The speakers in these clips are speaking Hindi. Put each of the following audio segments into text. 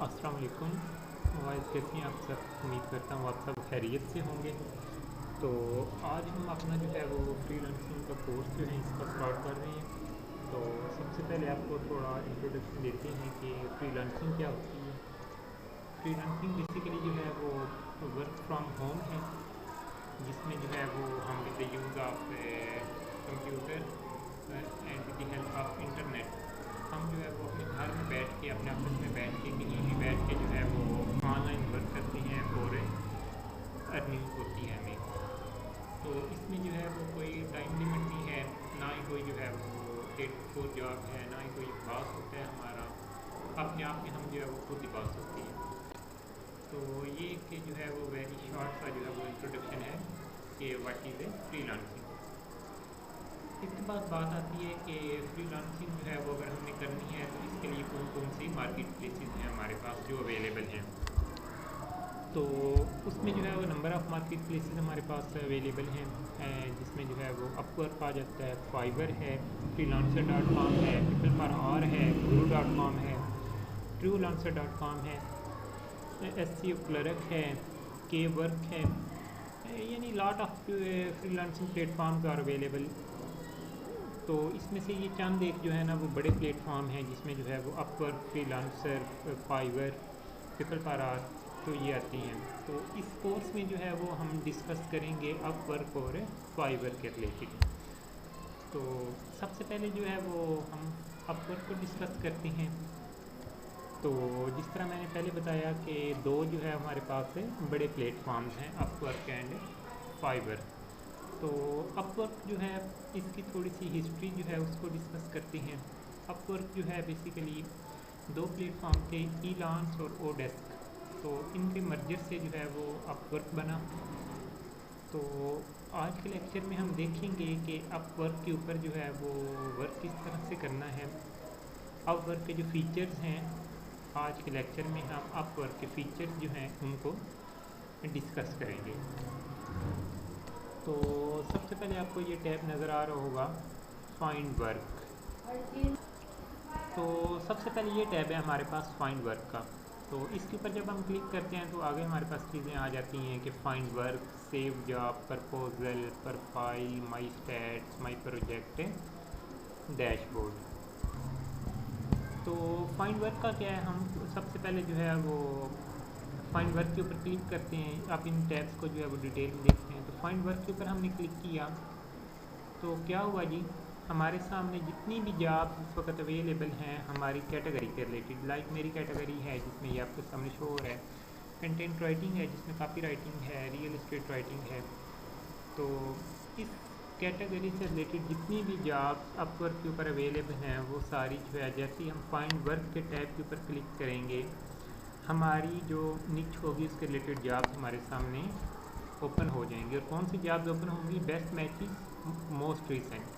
अस्सलाम वालेकुम। वाइस कैसे हैं आप सब? उम्मीद करता हूँ आप सब खैरियत से होंगे। तो आज हम अपना जो है वो फ्रीलांसिंग का कोर्स जो है इसका स्टार्ट कर रहे हैं। तो सबसे पहले आपको थोड़ा इंट्रोडक्शन देते हैं कि फ्रीलांसिंग क्या होती है। फ्रीलांसिंग बेसिकली जो है वो वर्क फ्रॉम होम है, जिसमें जो है वो हम with the use of computer and with the help of internet हम जो है वो अपने घर में बैठ के, अपने ऑफिस में बैठ के, कहीं भी बैठ के जो है वो ऑनलाइन वर्क करते हैं और अर्निंग होती है हमें। तो इसमें जो है वो कोई टाइम लिमिट नहीं है, ना ही कोई जो है वो 8 to 4 जॉब है, ना ही कोई पास होता है हमारा। अपने आप में हम जो है वो खुद ही पास होती है। तो ये कि जो है वो वेरी शॉर्ट सा जो है वो इंट्रोडक्शन है कि व्हाट इज़ ए फ्रीलांसिंग। इसके बाद बात आती है कि फ्रीलांसिंग जो है वो अगर हमने करनी है तो इसके लिए कौन कौन सी मार्केट प्लेसेस हैं हमारे पास जो अवेलेबल हैं। तो उसमें जो है वो नंबर ऑफ़ मार्केट प्लेसेस हमारे पास अवेलेबल हैं, जिसमें जो है वो अपवर्क आ जाता है, फाइवर है, freelancer.com है, PeopleForAll है, Guru.com है, TrueLancer.com है, SEO क्लर्क है, के वर्क है, यानी lot of freelancing platforms are available. तो इसमें से ये चंद एक जो है ना वो बड़े प्लेटफॉर्म हैं जिसमें जो है वो अपवर्क, फ्रीलांसर, फाइवर, PeopleForAll तो ये आती हैं। तो इस कोर्स में जो है वो हम डिस्कस करेंगे अपवर्क और फाइवर के रिलेटेड। तो सबसे पहले जो है वो हम अपवर्क को डिस्कस करते हैं। तो जिस तरह मैंने पहले बताया कि दो जो है हमारे पास बड़े प्लेटफॉर्म्स हैं, अपवर्क एंड फाइवर। तो अपवर्क जो है इसकी थोड़ी सी हिस्ट्री जो है उसको डिस्कस करते हैं। अपवर्क जो है बेसिकली दो प्लेटफॉर्म थे, Elance और ओडेस्क। तो इनके मर्जर से जो है वो अपवर्क बना। तो आज के लेक्चर में हम देखेंगे कि अपवर्क के ऊपर जो है वो वर्क किस तरह से करना है। अपवर्क के जो फीचर्स हैं, आज के लेक्चर में हम अपवर्क के फीचर्स जो हैं उनको डिस्कस करेंगे। तो सबसे पहले आपको ये टैब नज़र आ रहा होगा, फाइंड वर्क। तो सबसे पहले ये टैब है हमारे पास फाइंड वर्क का। तो इसके ऊपर जब हम क्लिक करते हैं तो आगे हमारे पास चीज़ें आ जाती हैं कि find work, save job, proposal, profile, my stats, my project, dashboard. तो फाइंड वर्क का क्या है, हम सबसे पहले जो है वो फाइंड वर्क के ऊपर क्लिक करते हैं। आप इन टैब्स को जो है वो डिटेल में देखते हैं। तो फाइंड वर्क के ऊपर हमने क्लिक किया तो क्या हुआ जी, हमारे सामने जितनी भी जॉब इस वक्त अवेलेबल हैं हमारी कैटेगरी के रिलेटेड, लाइक मेरी कैटेगरी है जिसमें ये आपके सामने शो हो रहा है, कंटेंट राइटिंग है जिसमें कॉपी राइटिंग है, रियल एस्टेट राइटिंग है। तो इस कैटेगरी से रिलेटेड जितनी भी जॉब्स अपवर्क के ऊपर अवेलेबल हैं वो सारी जो है, जैसे ही हम फाइंड वर्क के टैब के ऊपर क्लिक करेंगे हमारी जो निच होगी उसके रिलेटेड जॉब्स हमारे सामने ओपन हो जाएंगी। और कौन सी जॉब्स ओपन होंगी? Best matches, most recent.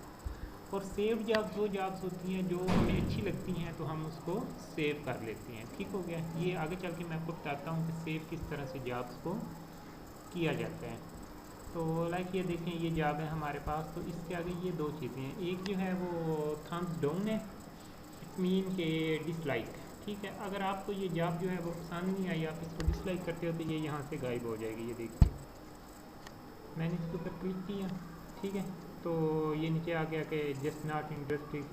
और सेव जॉब्स वो जॉब्स होती हैं जो हमें अच्छी लगती हैं तो हम उसको सेव कर लेते हैं। ठीक हो गया। ये आगे चल के मैं आपको बताता हूँ कि सेव किस तरह से जॉब्स को किया जाता है। तो लाइक ये देखें, ये जॉब है हमारे पास। तो इसके आगे ये दो चीज़ें हैं, एक जो है वो थम्स डाउन है, इट मीन के डिसलाइक। ठीक है, अगर आपको ये जॉब जो है वो पसंद नहीं आई, आप इसको डिसलाइक करते हो तो ये यहाँ से गायब हो जाएगी। ये देखिए मैंने इसके ऊपर क्लिक किया, ठीक है, तो ये नीचे आ गया कि जस्ट नॉट इंटरेस्टेड।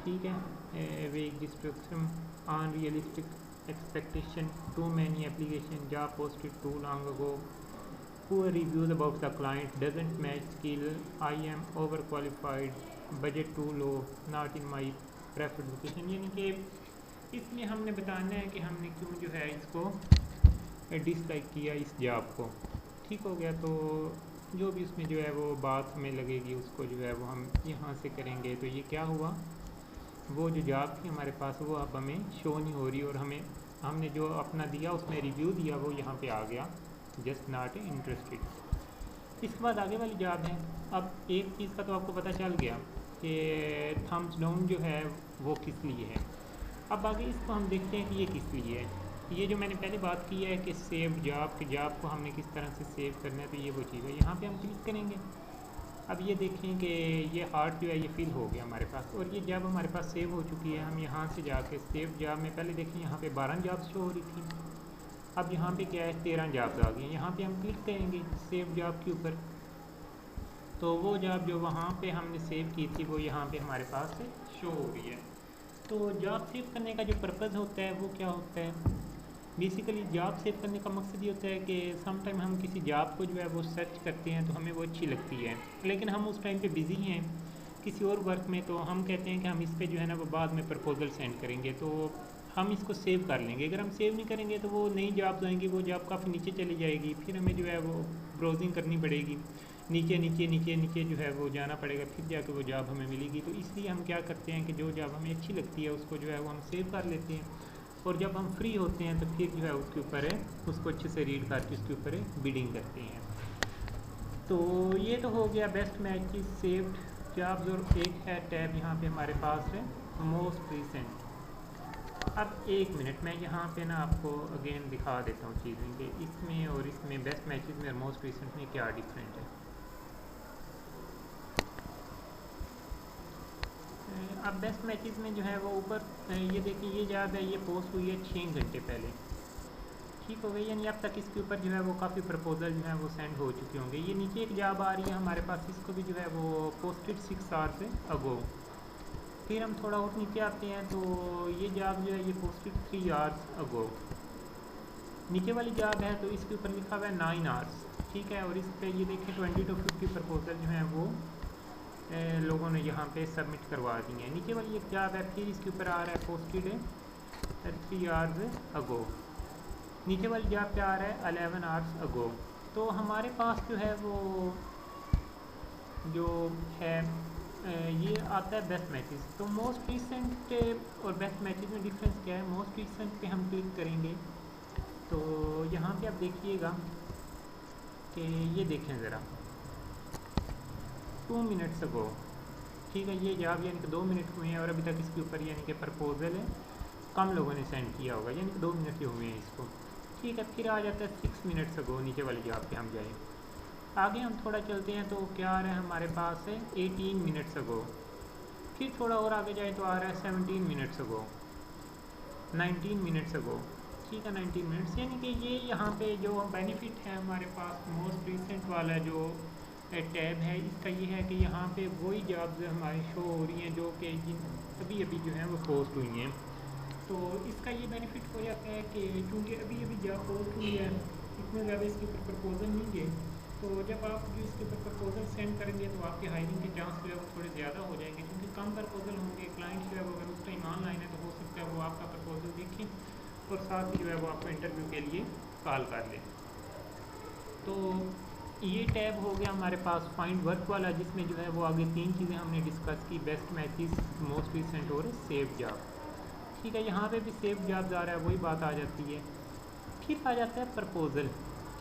ठीक है, vague distraction, unrealistic expectation, too many application, job posted too long ago, poor reviews about the client, doesn't match skill, I am overqualified, budget too low, not in my preferred location. यानी कि इसमें हमने बताना है कि हमने क्यों जो है इसको डिसलाइक किया इस जॉब को। ठीक हो गया। तो जो भी उसमें जो है वो बात हमें लगेगी उसको जो है वो हम यहाँ से करेंगे। तो ये क्या हुआ, वो जो जॉब थी हमारे पास वो अब हमें शो नहीं हो रही और हमने जो अपना दिया उसमें रिव्यू दिया वो यहाँ पे आ गया, जस्ट नॉट इंटरेस्टेड। इसके बाद आगे वाली जॉब है। अब एक चीज़ का तो आपको पता चल गया कि थम्स डाउन जो है वो किस लिए है। अब आगे इसको हम देखते हैं कि ये किस लिए है। ये जो मैंने पहले बात की है कि सेव जॉब, कि जॉब को हमने किस तरह से सेव करना है, तो ये वो चीज़ है। यहाँ पे हम क्लिक करेंगे अब ये देखें कि ये हार्ट जो है ये फिल हो गया हमारे पास, और ये जब हमारे पास सेव हो चुकी है, हम यहाँ से जाके सेव जॉब में पहले देखें यहाँ पे 12 जॉब्स शो हो रही थी, अब यहाँ पे क्या है 13 जॉब्स आ गई हैं। यहाँ पे हम क्लिक करेंगे सेव जॉब के ऊपर, तो वो जॉब जो वहाँ पे हमने सेव की थी वो यहाँ पे हमारे पास से शो हो रही है। तो जॉब सेव करने का जो पर्पज़ होता है वो क्या होता है, बेसिकली जॉब सेव करने का मकसद ये होता है कि सम टाइम हम किसी जॉब को जो है वो सर्च करते हैं तो हमें वो अच्छी लगती है, लेकिन हम उस टाइम पे बिज़ी हैं किसी और वर्क में, तो हम कहते हैं कि हम इस पे जो है ना वो बाद में प्रपोज़ल सेंड करेंगे, तो हम इसको सेव कर लेंगे। अगर हम सेव नहीं करेंगे तो वो नई जॉब्स आएंगी, वो जॉब काफ़ी नीचे चली जाएगी, फिर हमें जो है वो ब्राउजिंग करनी पड़ेगी, नीचे नीचे नीचे नीचे जो है वो जाना पड़ेगा, फिर जाके वो जॉब हमें मिलेगी। तो इसलिए हम क्या करते हैं कि जो जॉब हमें अच्छी लगती है उसको जो है वो हम सेव कर लेते हैं, और जब हम फ्री होते हैं तो फिर जो है उसके ऊपर है उसको अच्छे से रीड करके उसके ऊपर बिडिंग करते हैं। तो ये तो हो गया बेस्ट मैचेस सेव्ड जॉब्स, और एक है टैब यहाँ पे हमारे पास है मोस्ट रिसेंट। अब एक मिनट मैं यहाँ पे ना आपको अगेन दिखा देता हूँ चीज़ें कि इसमें और इसमें बेस्ट मैचेस में और मोस्ट रिसेंट में क्या डिफरेंट है। अब बेस्ट मैचेस में जो है वो ऊपर ये देखिए ये जॉब है, ये पोस्ट हुई है 6 घंटे पहले, ठीक हो गई, यानी अब तक इसके ऊपर जो है वो काफ़ी प्रपोजल जो है वो सेंड हो चुके होंगे। ये नीचे एक जॉब आ रही है हमारे पास, इसको भी जो है वो पोस्टेड 6 आवर्स अगो। फिर हम थोड़ा और नीचे आते हैं तो ये जॉब जो है ये पोस्टेड 3 आवर्स अगो। नीचे वाली जॉब है तो इसके ऊपर लिखा हुआ है 9 आवर्स, ठीक है, और इस पर ये देखें 20 to 50 प्रपोजल जो हैं वो लोगों ने यहाँ पे सबमिट करवा दी हैं। नीचे वाली एक जॉब है, फिर इसके ऊपर आ रहा है पोस्टेड 3 आवर्स अगो, नीचे वाली जॉब पे आ रहा है 11 आवर्स अगो। तो हमारे पास जो है वो जो है ये आता है बेस्ट मैचेस। तो मोस्ट रिसेंट और बेस्ट मैचेस में डिफरेंस क्या है, मोस्ट रिसेंट पे हम क्लिक करेंगे तो यहाँ पे आप देखिएगा कि ये देखें ज़रा 2 मिनट्स अगो, ठीक है, ये जॉब यानी कि 2 मिनट हुए हैं और अभी तक इसके ऊपर यानी कि प्रपोजल है कम लोगों ने सेंड किया होगा, यानी कि 2 मिनट ही हुए हैं इसको, ठीक है। फिर आ जाता है 6 मिनट्स अगो, नीचे वाली जॉब पे हम जाएँ, आगे हम थोड़ा चलते हैं तो क्या आ रहा है हमारे पास है 18 मिनट्स अगो। फिर थोड़ा और आगे जाए तो आ रहा है 17 मिनट्स अगो, 19 मिनट्स अगो, ठीक है, 19 मिनट्स। यानी कि ये यहाँ पे जो बेनिफिट है हमारे पास मोस्ट रिसेंट वाला जो टैब है इसका ये है कि यहाँ पे वही जॉब्स हमारी शो हो रही हैं जो कि अभी अभी जो है वो पोस्ट हुई हैं। तो इसका ये बेनिफिट हो जाता है कि चूँकि अभी अभी जॉब पोस्ट हुई है, इतने ज़्यादा इसके ऊपर प्रपोजल नहीं गए, तो जब आप जो इसके ऊपर प्रपोजल सेंड करेंगे तो आपके हायरिंग के चांस जो है वो थोड़े ज़्यादा हो जाएंगे, क्योंकि कम प्रपोजल होंगे। क्लाइंट जो है वो अगर उस टाइम ऑनलाइन है तो हो सकता है वो आपका प्रपोजल देखें और साथ ही जो है वो आपको इंटरव्यू के लिए कॉल कर लें। तो ये टैब हो गया हमारे पास फाइंड वर्क वाला, जिसमें जो है वो आगे 3 चीज़ें हमने डिस्कस की, बेस्ट मैचेस, मोस्ट रिसेंट और सेव जॉब, ठीक है। यहाँ पे भी सेव जॉब्स आ रहा है, वही बात आ जाती है। फिर आ जाता है प्रपोज़ल,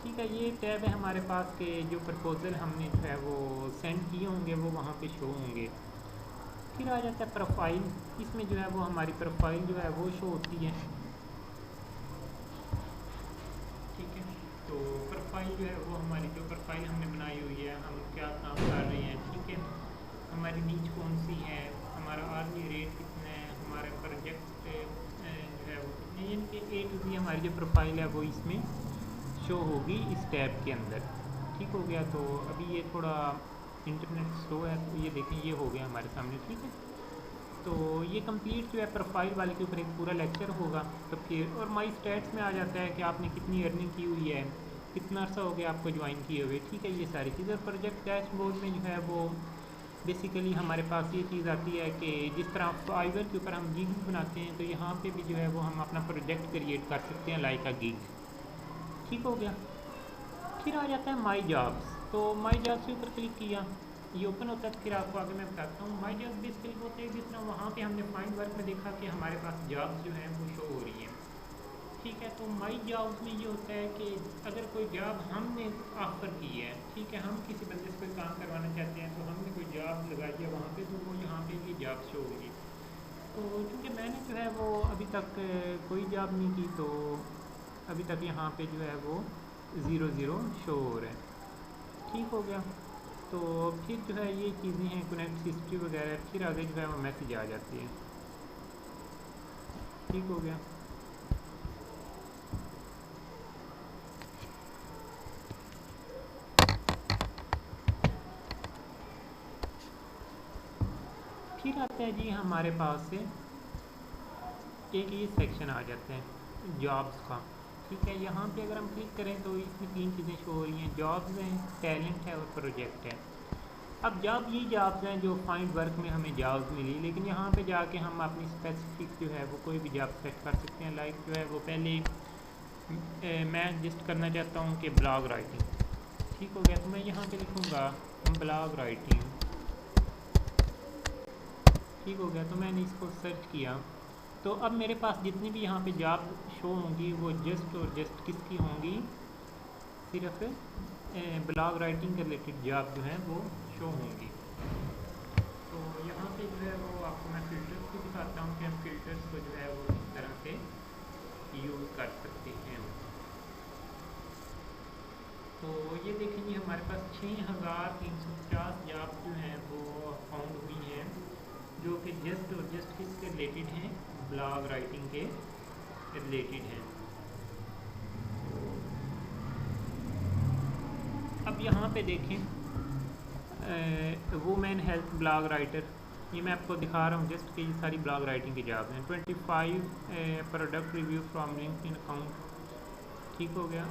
ठीक है, ये टैब है हमारे पास के जो प्रपोज़ल हमने जो है वो सेंड किए होंगे वो वहाँ पे शो होंगे। फिर आ जाता है प्रोफाइल, इसमें जो है वो हमारी प्रोफाइल जो है वो शो होती है, ठीक है। तो प्रोफाइल जो है वो हमारी जो प्रोफाइल हमने बनाई हुई है, हम क्या काम कर रहे हैं, ठीक है, हमारी नीच कौन सी है, हमारा आर्मी रेट कितना है, हमारे प्रोजेक्ट जो है वो कितने, यानी कि A to Z हमारी जो प्रोफाइल है वो इसमें शो होगी इस टैब के अंदर, ठीक हो गया। तो अभी ये थोड़ा इंटरनेट स्लो है तो ये देखें ये हो गया हमारे सामने, ठीक है। तो ये कंप्लीट जो है प्रोफाइल वाले के ऊपर एक पूरा लेक्चर होगा। तो फिर और माई स्टैट्स में आ जाता है कि आपने कितनी अर्निंग की हुई है, कितना अर्सा हो गया आपको ज्वाइन किए हुए, ठीक है, ये सारी चीज़ें। प्रोजेक्ट डैशबोर्ड में जो है वो बेसिकली हमारे पास ये चीज़ आती है कि जिस तरह फाइवर के ऊपर हम गिग बनाते हैं तो यहाँ पे भी जो है वो हम अपना प्रोजेक्ट क्रिएट कर सकते हैं लाइक अ गिग, ठीक हो गया। फिर आ जाता है माई जॉब्स, तो माई जॉब्स के ऊपर क्लिक किया, ये ओपन होता है। फिर आपको आगे मैं बताता हूँ माई जॉब्स बेसिकली होते हैं जिस तरह वहाँ पे हमने फाइंड वर्क में देखा कि हमारे पास जॉब्स जो हैं वो शो हो रही हैं, ठीक है। तो माई जॉब्स में ये होता है कि अगर कोई जॉब हमने ऑफ़र की है, ठीक है, हम किसी बंदे से कोई काम करवाना चाहते हैं तो हमने कोई जॉब लगाई है वहाँ पे, तो वो यहाँ पे ये जॉब शो होगी। तो चूँकि मैंने जो है वो अभी तक कोई जॉब नहीं की तो अभी तक यहाँ पे जो है वो 00 शो हो रहा है, ठीक हो गया। तो फिर जो है ये चीज़ें हैं कनेक्ट हिस्ट्री वगैरह, फिर आगे जो है वो मैसेज आ जाती है। ठीक हो गया। फिर आता है जी हमारे पास से एक ये सेक्शन आ जाते हैं जॉब्स का। ठीक है, यहाँ पे अगर हम क्लिक करें तो इसमें 3 चीज़ें शो हो रही हैं, जॉब्स हैं, टैलेंट है और प्रोजेक्ट है। अब जॉब ये जॉब्स हैं जो फाइंड वर्क में हमें जॉब्स मिली, लेकिन यहाँ पे जाके हम अपनी स्पेसिफिक जो है वो कोई भी जॉब सेलेक्ट कर सकते हैं। लाइक जो है वो पहले मैं जस्ट करना चाहता हूँ कि ब्लॉग राइटिंग। ठीक हो गया, तो मैं यहाँ पे लिखूँगा ब्लॉग राइटिंग। ठीक हो गया, तो मैंने इसको सर्च किया, तो अब मेरे पास जितनी भी यहाँ पे जॉब शो होंगी वो जस्ट और जस्ट किसकी होंगी, सिर्फ ब्लॉग राइटिंग के रिलेटेड जॉब जो है वो शो होंगी। तो यहाँ पे जो है वो आपको मैं फ़िल्टर्स को दिखाता हूँ कि हम फ़िल्टर्स को जो है वो इस तरह से यूज़ कर सकते हैं। तो ये देखेंगे हमारे पास 6350 जॉब जो हैं वो फाउंड हुई हैं, जो कि जस्ट और जस्ट किसके रिलेटेड हैं, ब्लॉग राइटिंग के रिलेटेड हैं। अब यहाँ पे देखें वुमेन हेल्थ ब्लॉग राइटर, ये मैं आपको दिखा रहा हूँ जस्ट कि ये सारी ब्लॉग राइटिंग की जॉब हैं। 25 product review from LinkedIn account. ठीक हो गया,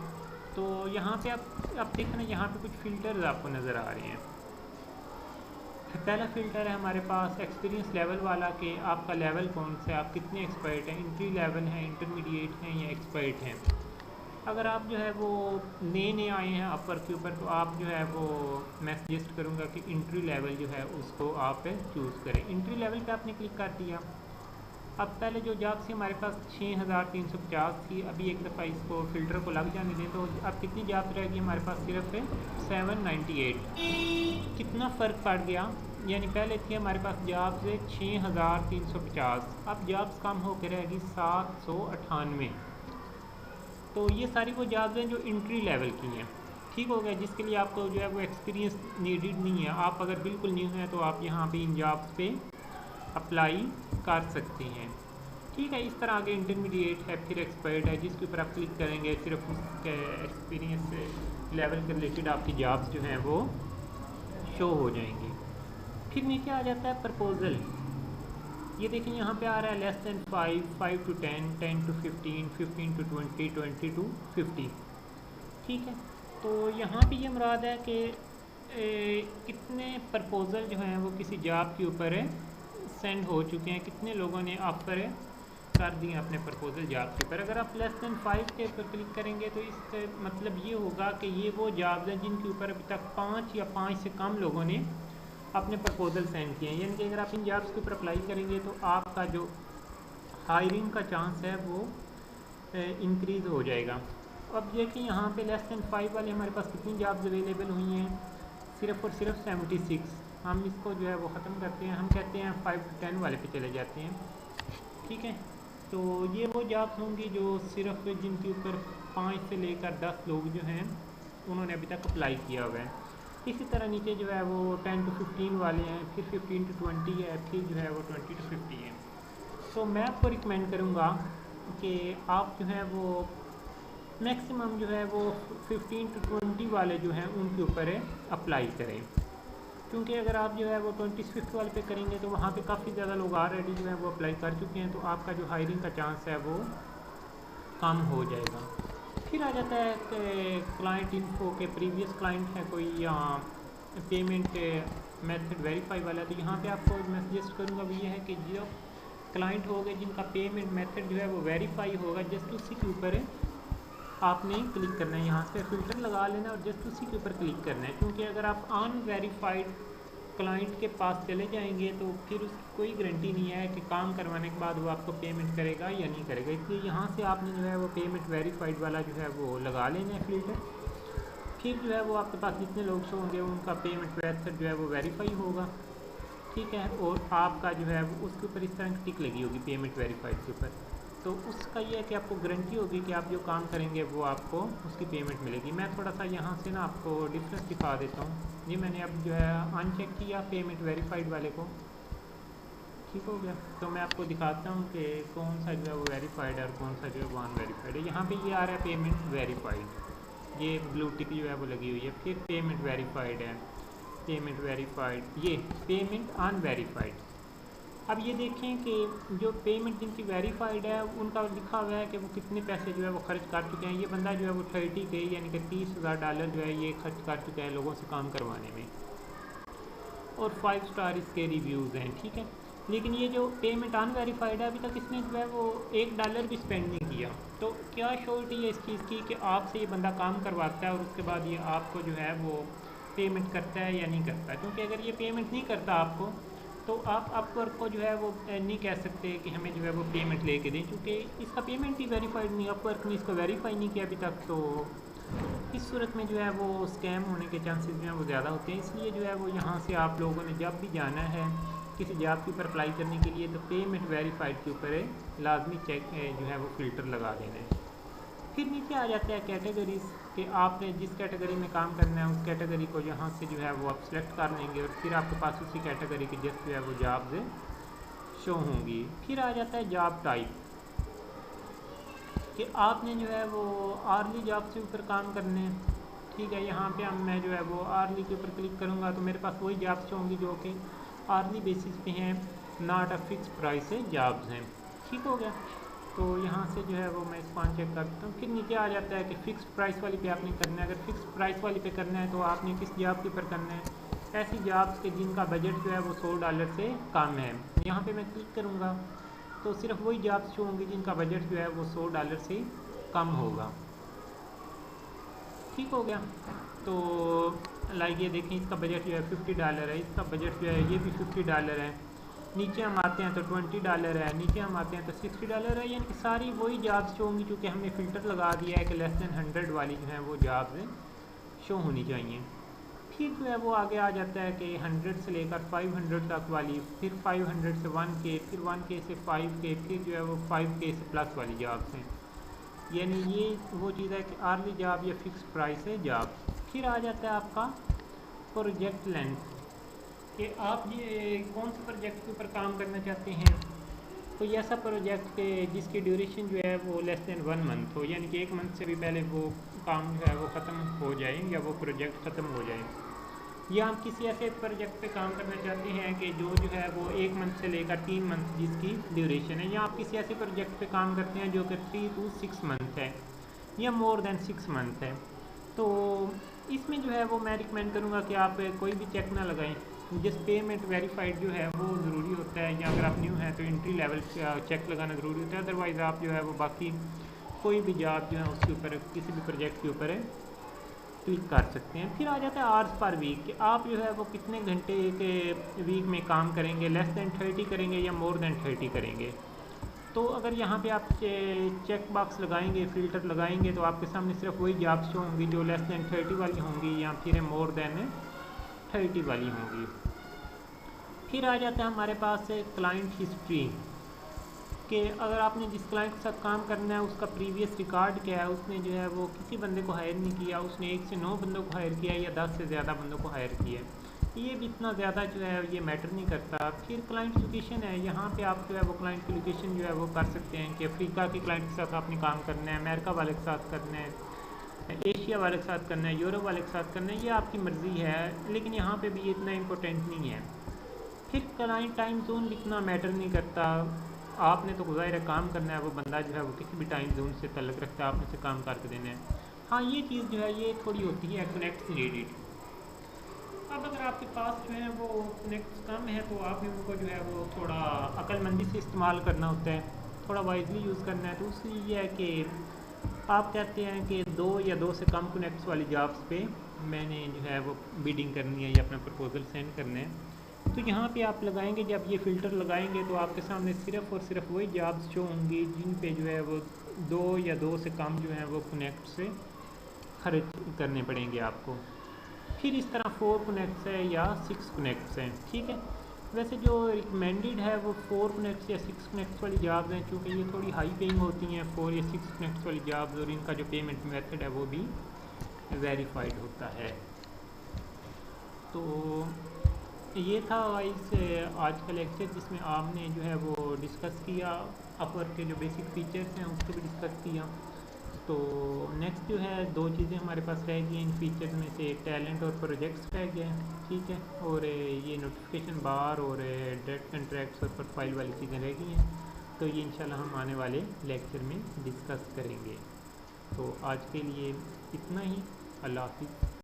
तो यहाँ पे आप देखें ना, यहाँ पे कुछ फ़िल्टर्स आपको नज़र आ रहे हैं। पहला फ़िल्टर है हमारे पास एक्सपीरियंस लेवल वाला, कि आपका लेवल कौन सा है, आप कितने एक्सपर्ट हैं, एंट्री लेवल हैं, इंटरमीडिएट हैं या एक्सपर्ट हैं। अगर आप जो है वो नए आए हैं अपर के ऊपर, तो आप जो है वो मैं सजेस्ट करूँगा कि इंट्री लेवल जो है उसको आप चूज़ करें। इंट्री लेवल पे आपने क्लिक कर दिया। अब पहले जो जॉब थी हमारे पास 6350 थी, अभी एक दफ़ा इसको फ़िल्टर को लग जाने दें, तो अब कितनी जॉब रहेगी हमारे पास, सिर्फ 798। कितना फ़र्क पड़ गया, यानी पहले थी हमारे पास जॉब से 6350, अब जॉब्स कम होकर रहेगी 798। तो ये सारी वो जॉब्स हैं जो इंट्री लेवल की हैं। ठीक हो गया, जिसके लिए आपको जो है वो एक्सपीरियंस नीडेड नहीं है। आप अगर बिल्कुल न्यू हैं तो आप यहाँ पे इन जॉब्स पे अप्लाई कर सकते हैं। ठीक है, इस तरह आगे इंटरमीडिएट है, फिर एक्सपर्ट है, जिसके ऊपर आप क्लिक करेंगे सिर्फ उसके एक्सपीरियंस लेवल के रिलेटेड आपकी जॉब्स जो हैं वो शो हो जाएंगी। फिर नीचे आ जाता है प्रपोज़ल। ये देखिए यहाँ पे आ रहा है less than 5, 5 to 10, 10 to 15, 15 to 20, 20 to 50। ठीक है, तो यहाँ पे ये मुराद है कि कितने प्रपोज़ल जो हैं वो किसी जॉब के ऊपर सेंड हो चुके हैं, कितने लोगों ने ऑफर कर दिए अपने प्रपोज़ल जॉब के ऊपर। अगर आप लेस दैन 5 के ऊपर क्लिक करेंगे तो इसका मतलब ये होगा कि ये वो जॉब्स हैं जिनके ऊपर अभी तक 5 या 5 से कम लोगों ने अपने प्रपोज़ल सेंड किए हैं। यानी कि अगर आप इन जॉब्स के ऊपर अप्लाई करेंगे तो आपका जो हायरिंग का चांस है वो इंक्रीज़ हो जाएगा। अब देखिए यहाँ पे लेस दैन 5 वाले हमारे पास कितनी जॉब्स अवेलेबल हुई हैं, सिर्फ और सिर्फ 76। हम इसको जो है वो ख़त्म करते हैं, हम कहते हैं 5 to 10 वाले पे चले जाते हैं। ठीक है, तो ये वो जॉब्स होंगी जो सिर्फ जिनके ऊपर 5 से लेकर 10 लोग जो हैं उन्होंने अभी तक अप्लाई किया हुआ है। इसी तरह नीचे जो है वो 10 to 15 वाले हैं, फिर 15 to 20 है, फिर जो है वो 20 to 50 है। तो मैं आपको रिकमेंड करूँगा कि आप जो है वो मैक्सिमम जो है वो 15 to 20 वाले जो हैं उनके ऊपर अप्लाई करें, क्योंकि अगर आप जो है वो 25 वाले पे करेंगे तो वहाँ पे काफ़ी ज़्यादा लोग ऑलरेडी जो है वो अप्लाई कर चुके हैं, तो आपका जो हायरिंग का चांस है वो कम हो जाएगा। फिर आ जाता है कि क्लाइंट इन्फो के प्रीवियस क्लाइंट है कोई या पेमेंट मेथड वेरीफाई वाला, तो यहाँ पे आपको मैं सजेस्ट करूँगा वो ये है कि जो क्लाइंट हो गए जिनका पेमेंट मेथड जो है वो वेरीफाई होगा, जस्ट उसी के ऊपर आपने क्लिक करना है। यहाँ से फ़िल्टर लगा लेना और जस्ट उसी के ऊपर क्लिक करना है, क्योंकि अगर आप अनवेरीफाइड क्लाइंट के पास चले जाएंगे तो फिर उसकी कोई गारंटी नहीं है कि काम करवाने के बाद वो आपको पेमेंट करेगा या नहीं करेगा। इसलिए यहाँ से आपने जो है वो पेमेंट वेरीफाइड वाला जो है वो लगा लेना है फ़िल्टर। फिर जो है वो आपके पास जितने लोग शो होंगे उनका पेमेंट मेथड जो है वो वेरीफाई होगा। ठीक है, और आपका जो है वो उसके ऊपर इस तरह की टिक लगी होगी पेमेंट वेरीफाइड के ऊपर। तो उसका ये है कि आपको गारंटी होगी कि आप जो काम करेंगे वो आपको उसकी पेमेंट मिलेगी। मैं थोड़ा सा यहाँ से ना आपको डिफरेंस दिखा देता हूँ। ये मैंने अब जो है अनचेक किया पेमेंट वेरीफाइड वाले को, ठीक हो गया। तो मैं आपको दिखाता हूँ कि कौन सा जो है वो वेरीफाइड है और कौन सा जो है वो अनवेरीफाइड है। यहाँ पे ये आ रहा है पेमेंट वेरीफाइड, ये ब्लू टिक जो है वो लगी हुई है। फिर पेमेंट वेरीफाइड है, पेमेंट वेरीफाइड, ये पेमेंट अनवेरीफाइड। अब ये देखें कि जो पेमेंट जिनकी वेरीफाइड है उनका लिखा हुआ है कि वो कितने पैसे जो है वो खर्च कर चुके हैं। ये बंदा जो है वो 30K यानी कि $30,000 जो है ये खर्च कर चुका है लोगों से काम करवाने में, और 5 स्टार इसके रिव्यूज़ हैं, ठीक है। लेकिन ये जो पेमेंट अनवेरीफाइड है अभी तक इसने जो है वो $1 भी स्पेंड नहीं किया। तो क्या श्योरिटी है इस चीज़ की कि आपसे ये बंदा काम करवाता है और उसके बाद ये आपको जो है वो पेमेंट करता है या नहीं करता? क्योंकि अगर ये पेमेंट नहीं करता आपको तो आप अपवर्क को जो है वो नहीं कह सकते कि हमें जो है वो पेमेंट लेके दें, क्योंकि इसका पेमेंट ही वेरीफाइड नहीं, अपवर्क ने इसको वेरीफाई नहीं किया अभी तक। तो इस सूरत में जो है वो स्कैम होने के चांसेस जो है वो ज़्यादा होते हैं। इसलिए जो है वो यहाँ से आप लोगों ने जब भी जाना है किसी जॉब के ऊपर अप्लाई करने के लिए तो पेमेंट वेरीफाइड के ऊपर लाजमी चेक जो है वो फ़िल्टर लगा देना है। फिर नीचे आ जाता है कैटेगरीज़ कि आपने जिस कैटेगरी में काम करना है उस कैटेगरी को यहाँ से जो है वो आप सेलेक्ट कर लेंगे और फिर आपके पास उसी कैटेगरी की जस्ट जो है वो जॉब्स शो होंगी। फिर आ जाता है जॉब टाइप कि आपने जो है वो आर्ली जॉब के ऊपर काम करने हैं, ठीक है। यहाँ पे हम मैं जो है वो आर्ली के ऊपर क्लिक करूँगा तो मेरे पास वही जॉब्स होंगी जो कि आर्ली बेसिस पे हैं, नॉट अ फिक्स प्राइस है जॉब्स हैं, ठीक हो गया। तो यहाँ से जो है वो मैं इसको अनचेक करता हूँ। फिर नीचे आ जाता है कि फ़िक्स्ड प्राइस वाली पे आपने करना है। अगर फ़िक्स्ड प्राइस वाली पे करना है तो आपने किस जॉब के ऊपर करना है? ऐसी जॉब्स के जिनका बजट जो है वो $100 से कम है। यहाँ पे मैं क्लिक करूँगा तो सिर्फ वही जॉब्स जो होंगी जिनका बजट जो है वो $100 से कम होगा, ठीक हो गया। तो लाइक ये देखें इसका बजट जो है $50 है, इसका बजट जो है ये भी $50 है। नीचे हम आते हैं तो $20 है, नीचे हम आते हैं तो $60 है। यानी कि सारी वही जॉब्स जो होंगी क्योंकि हमने फ़िल्टर लगा दिया है कि लेस दैन 100 वाली जो है वो जॉब्स शो होनी चाहिए। फिर जो है वो आगे आ जाता है कि 100 से लेकर 500 तक वाली, फिर 500 से 1K, फिर 1K से 5K, फिर जो है वो 5K से प्लस वाली जॉब्स हैं। यानी ये वो चीज़ है कि आर्ली जॉब या फिक्स प्राइस है जॉब। फिर आ जाता है आपका प्रोजेक्ट लेंथ कि आप ये कौन से प्रोजेक्ट के ऊपर काम करना चाहते हैं। तो ये ऐसा प्रोजेक्ट के जिसकी ड्यूरेशन जो है वो लेस दैन 1 मंथ हो, यानी कि 1 मंथ से भी पहले वो काम जो है वो ख़त्म हो जाए या वो प्रोजेक्ट ख़त्म हो जाए। या आप किसी ऐसे प्रोजेक्ट पे काम करना चाहते हैं कि जो है वो 1 मंथ से लेकर 3 मंथ जिसकी ड्यूरेशन है, या आप किसी ऐसे प्रोजेक्ट पे काम करते हैं जो कि 3 to 6 मंथ है या मोर देन 6 मंथ है। तो इसमें जो है वो मैं रिकमेंड करूँगा कि आप कोई भी चेक ना लगाएं, जिस पेमेंट वेरीफाइड जो है वो ज़रूरी होता है, या अगर आप न्यू हैं तो एंट्री लेवल चेक लगाना ज़रूरी होता है। अदरवाइज़ आप जो है वो बाकी कोई भी जॉब जो है उसके ऊपर किसी भी प्रोजेक्ट के ऊपर क्लिक कर सकते हैं। फिर आ जाता है आवर्स पर वीक कि आप जो है वो कितने घंटे के वीक में काम करेंगे, लेस दैन 30 करेंगे या मोर देन 30 करेंगे। तो अगर यहाँ पे आप चेक बॉक्स लगाएंगे, फ़िल्टर लगाएंगे तो आपके सामने सिर्फ वही जॉब्स शो होंगी जो लेस दैन 30 वाली होंगी या फिर मोर देन 30 वाली होंगी। फिर आ जाता है हमारे पास क्लाइंट हिस्ट्री कि अगर आपने जिस क्लाइंट के साथ काम करना है उसका प्रीवियस रिकॉर्ड क्या है, उसने जो है वो किसी बंदे को हायर नहीं किया, उसने 1 से 9 बंदों को हायर किया या 10 से ज़्यादा बंदों को हायर किया, ये भी इतना ज़्यादा जो है ये मैटर नहीं करता। फिर क्लाइंट लोकेशन है, यहाँ पे आप जो है वो क्लाइंट की लोकेशन जो है वो कर सकते हैं कि अफ्रीका के क्लाइंट के साथ आपने काम करना है, अमेरिका वाले के साथ करना है, एशिया वाले के साथ करना है, यूरोप वाले के साथ करना है, ये आपकी मर्ज़ी है, लेकिन यहाँ पे भी ये इतना इम्पोर्टेंट नहीं है। फिर क्लाइंट टाइम जोन लिखना मैटर नहीं करता, आपने तो ज़ाहिर है काम करना है, वो बंदा जो है वो किसी भी टाइम जोन से तल्लुक़ रखता है, आपने से काम करके देना है। हाँ ये चीज़ जो है ये थोड़ी होती है कनेक्ट से रिलेटेड। अब अगर आपके पास जो है वो कनेक्ट कम है तो आपने उनको जो है वो थोड़ा अक्लमंदी से इस्तेमाल करना होता है, थोड़ा वाइजली यूज़ करना है। तो उसलिए ये है कि आप कहते हैं कि 2 या 2 से कम कनेक्ट्स वाली जॉब्स पे मैंने जो है वो बिडिंग करनी है या अपना प्रपोजल सेंड करना है। तो यहाँ पे आप लगाएंगे, जब ये फ़िल्टर लगाएंगे तो आपके सामने सिर्फ़ और सिर्फ वही जॉब्स शो होंगी जिन पे जो है वो 2 या 2 से कम जो है वो कनेक्ट से खर्च करने पड़ेंगे आपको। फिर इस तरह 4 कनेक्ट्स है या 6 कनेक्ट्स हैं, ठीक है। वैसे जो रिकमेंडेड है वो 4 कनेक्ट्स या 6 कनेक्ट्स वाली जॉब्स हैं, चूँकि ये थोड़ी हाई पेइंग होती हैं 4 या 6 कनेक्ट्स वाली जॉब्स, और इनका जो पेमेंट मेथड है वो भी वेरीफाइड होता है। तो ये था गाइस आज का लेक्चर, जिसमें आपने जो है वो डिस्कस किया अपवर्क के जो बेसिक फीचर्स हैं उसको भी डिस्कस किया। तो नेक्स्ट जो है 2 चीज़ें हमारे पास रह गई हैं इन फीचर्स में से, टैलेंट और प्रोजेक्ट्स रह गए हैं, ठीक है, और ये नोटिफिकेशन बार और डायरेक्ट कॉन्ट्रैक्ट्स और प्रोफाइल वाली चीज़ें रह गई हैं। तो ये इंशाल्लाह हम आने वाले लेक्चर में डिस्कस करेंगे। तो आज के लिए इतना ही। अल्लाह हाफिज़।